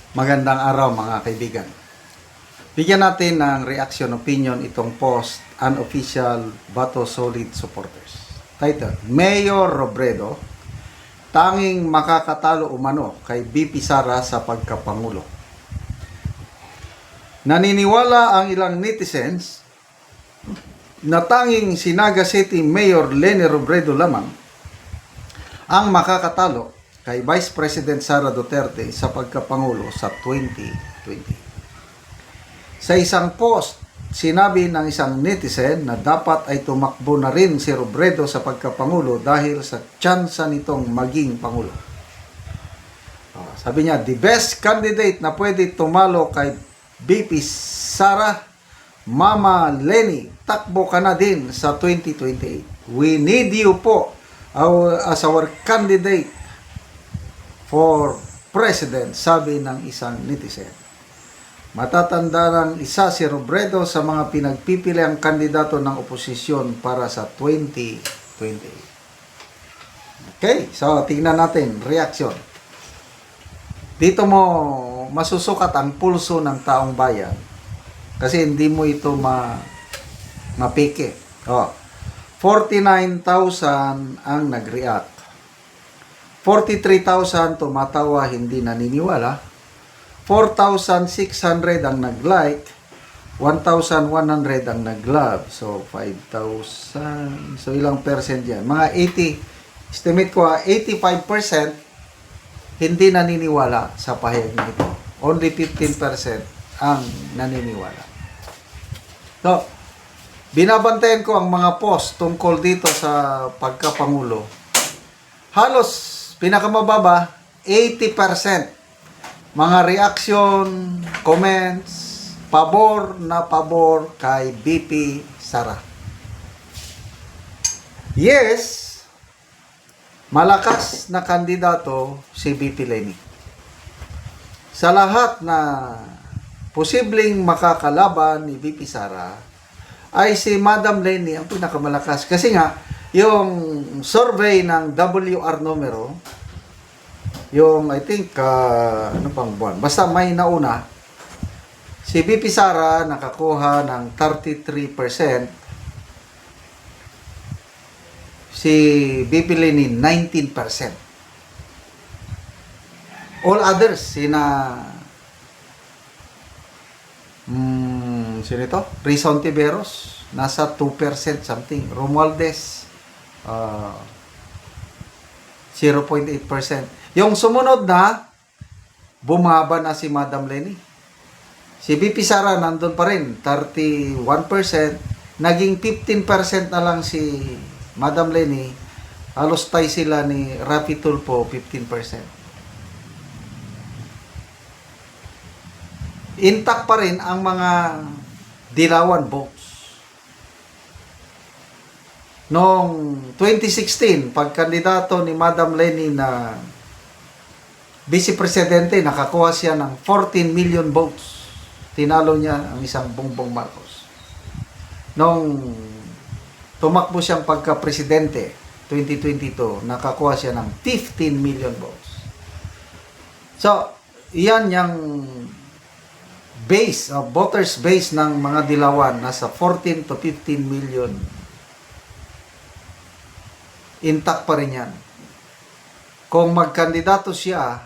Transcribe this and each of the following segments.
Magandang araw mga kaibigan. Bigyan natin ng reaction opinion itong post, Unofficial Bato Solid Supporters. Title, Mayor Robredo, tanging makakatalo umano kay BP Sara sa pagkapangulo. Naniniwala ang ilang netizens na tanging si Naga City Mayor Leni Robredo lamang ang makakatalo kay Vice President Sara Duterte sa pagkapangulo sa 2020. Sa isang post, sinabi ng isang netizen na dapat ay tumakbo na rin si Robredo sa pagkapangulo dahil sa tsansa nitong maging pangulo. Sabi niya, the best candidate na pwede tumalo kay BP Sara, Mama Leni, takbo ka na din sa 2028. We need you po as our candidate for president, sabi ng isang netizen. Matatanda ng isa si Robredo sa mga pinagpipiliang kandidato ng oposisyon para sa 2028. Okay, so tingnan natin, reaction. Dito mo masusukat ang pulso ng taong bayan kasi hindi mo ito mapike. 49,000 ang nag-react. 43,000 tumatawa, hindi naniniwala. 4,600 ang nag-like. 1,100 ang nag-love. So, 5,000. So, ilang percent yan? Mga 80, estimate ko 85% hindi naniniwala sa pahayag nito. Only 15% ang naniniwala. So, binabantayan ko ang mga post tungkol dito sa pagkapangulo. Halos pinakamababa, 80%. Mga reaction, comments, pabor na pabor kay BP Sara. Yes, malakas na kandidato si BP Leni. Sa lahat na posibleng makakalaban ni BP Sara, ay si Madam Leni ang pinakamalakas. Kasi nga, yung survey ng WR numero, yung I think, ano pang buwan, basta may nauna, si BP Sara nakakuha ng 33%, si BP Leni 19%. All others, sino ito? Rizon Tiveros, nasa 2% something. Romualdez, 0.8%. Yung sumunod na, bumaba na si Madam Leni. Si BP Sara nandun pa rin, 31%. Naging 15% na lang si Madam Leni. Halos tay sila ni Rafi Tulfo, 15%. Intact pa rin ang mga dilawan votes. Noong 2016, pagkandidato ni Madam Leni na Vice Presidente, nakakuha siya ng 14 million votes. Tinalo niya ang isang Bongbong Marcos. Noong tumakbo siyang pagka-presidente, 2022, nakakuha siya ng 15 million votes. So, iyan yung base, voters base ng mga dilawan, nasa 14 to 15 million. Intact pa rin yan. Kung magkandidato siya,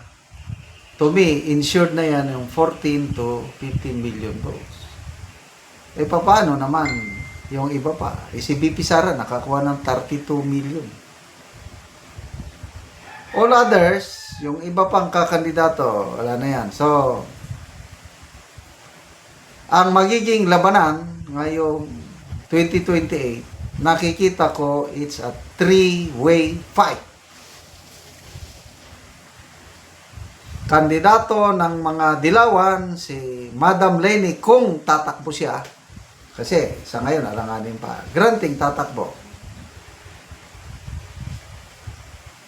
to me, insured na yan yung 14 to 15 million votes. Eh, paano naman yung iba pa? Eh, si BP Sara nakakuha ng 32 million. All others, yung iba pang kakandidato, wala na yan. So, ang magiging labanan ngayong 2028, nakikita ko it's a three-way fight. Kandidato ng mga dilawan, si Madam Leni, kung tatakbo siya, kasi sa ngayon, alanganin pa, granting tatakbo.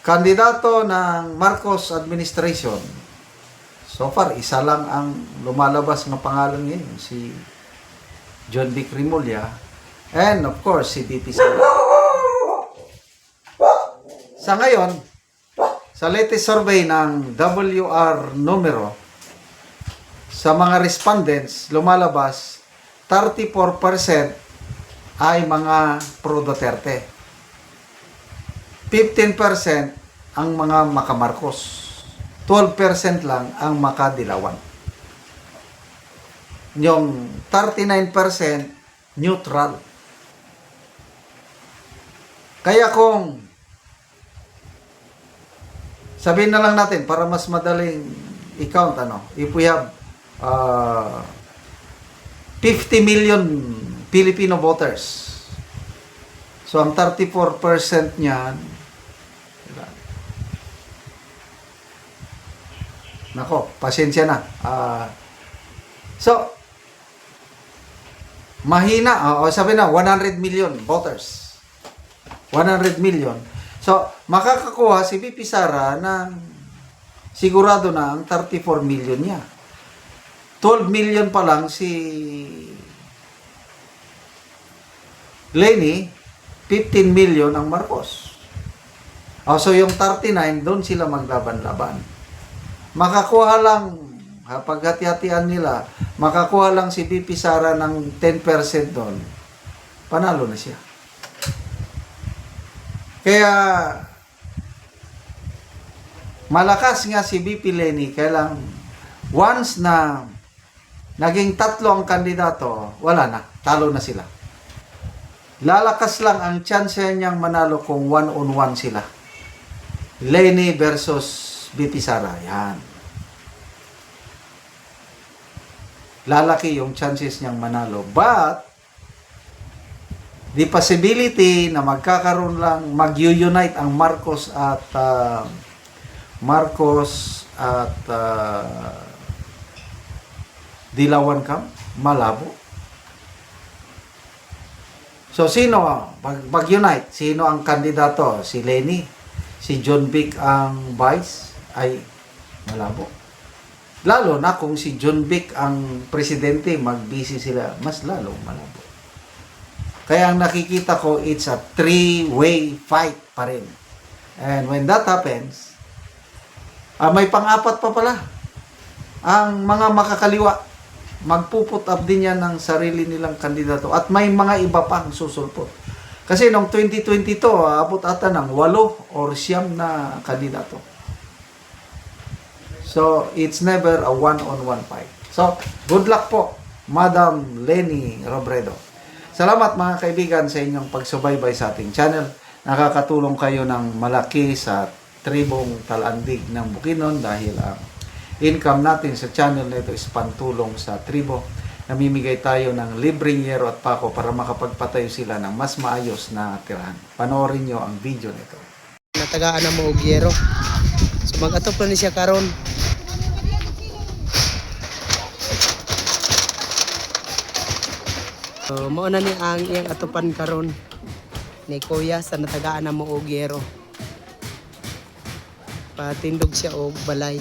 Kandidato ng Marcos administration, so far, isa lang ang lumalabas ng pangalan ngayon, si John Vic Rimulya, and of course, si BP Sara. Sa ngayon, sa latest survey ng WR numero, sa mga respondents, lumalabas 34% ay mga pro Duterte. 15% ang mga maka-Marcos. 12% lang ang maka-Dilawan. Yung 39% neutral. Kaya kung sabihin na lang natin para mas madaling i-count, if we have 50 million Filipino voters, so ang 34% niyan, nako, pasensya na. So, mahina. Sabi na, 100 million voters. 100 million. So, makakakuha si VP Sara ng sigurado na ang 34 million niya. 12 million pa lang si Leni, 15 million ang Marcos. So, yung 39, doon sila maglaban-laban. Makakuha lang, paghati-hatian nila, makakuha lang si VP Sara ng 10% doon, panalo na siya. Kaya, malakas nga si VP Leni, kaya lang, once na naging 3 ang kandidato, wala na, talo na sila. Lalakas lang ang chance niyang manalo kung 1-on-1 sila. Leni versus VP Sara, yan. Lalaki yung chances niyang manalo. But, the possibility na magkakaroon lang, mag-unite ang Marcos at Dilawan Camp, malabo. So, sino, pag-unite, sino ang kandidato? Si Leni, si John Vic ang vice, ay malabo. Lalo na kung si John Vic ang presidente, mag-busy sila, mas lalo malabo. Kaya ang nakikita ko, it's a three-way fight pa rin. And when that happens, may pang-apat pa pala. Ang mga makakaliwa, magpuput up din yan ng sarili nilang kandidato. At may mga iba pang susulpot. Kasi noong 2022, abot ata ng 8 or 9 na kandidato. So, it's never a one-on-one fight. So, good luck po, Madam Leni Robredo. Salamat mga kaibigan sa inyong pagsubaybay sa ating channel. Nakakatulong kayo ng malaki sa tribong Talandig ng Bukidnon dahil ang income natin sa channel na ito is pantulong sa tribo. Namimigay tayo ng libreng yero at pako para makapagpatayo sila ng mas maayos na tirahan. Panoorin nyo ang video nito. Natagaan na mo og yero. So mag-atop na ni siya karon. So mao na ni ang iyang atupan karon ni Kuya sa natagaan na mo og yero. Patindog siya og balay.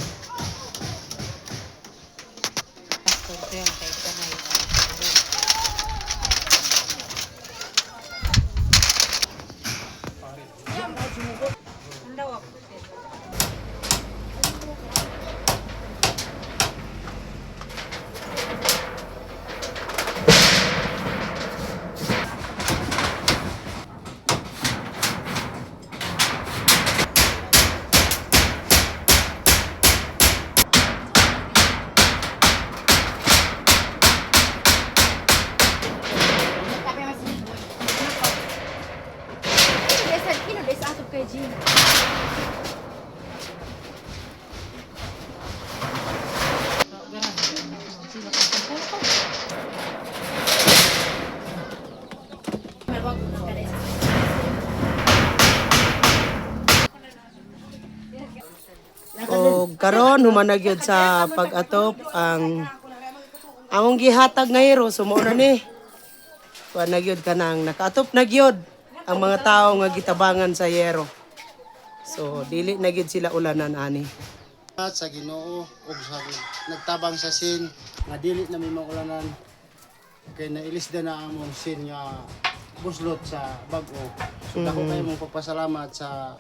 O karon humanag yun sa pag-atop ang among gihatag nga hero sumo na ni. Kuan na gyud kanang nakaatop na gyud ang mga tao nga gitabangan sa yero. So dili na gyud sila ulanan ani. Sa Ginoo ug sa nagtabang sa sin nga dili na may maulanan kay nailisda na among sin nga buslot sa bag-o. So dako kayo mong pagpasalamat sa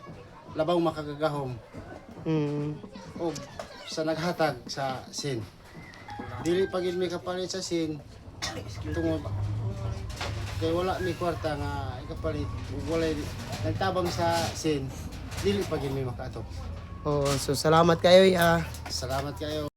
labaw makagagahom ug sa naghatag sa sin. dili pa gid mi kapalit sa sin tungod kay wala mi kwarta nga ikapalit ug wala nagtabang sa sin dili pa gid mi makaatop. Oh, so salamat kayo ya. Salamat kayo.